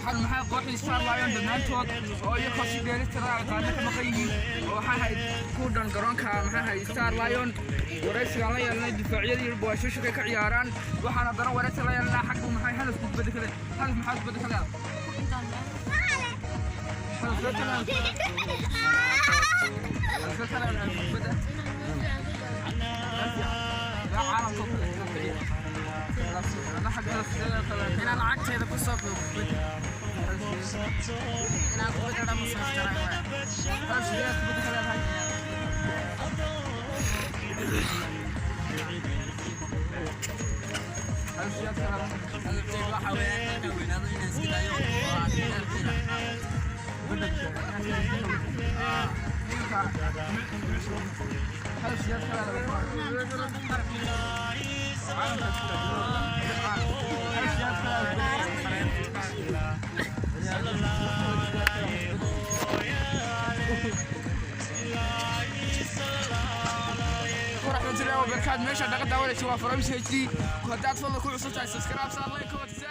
هل محل قوي صار لايون دمانتود oo iyo qof dheelitiran qaadna ka maqayeen oo waxa ay ku dhan garoonka maxay Star Lion waraysiga la yeelnay difaacyada iyo boosho ka ciyaaraan waxaana dana waraysi la yeelnaa xaq maxay hal isku beddelay hal maxay isku beddelay أنا حق أنا العكس هذا قصة أنا أقول أنا مسافر بس جاءت بدخل هاي هل جاءت هذا الشيء حوالي وين هذا الناس كذا ورحمة الله وبركاته. ماشي دقة دولة شوافر مش هيجي. كنت أتفضل كل عصوتي سبسكرايب صار لايك.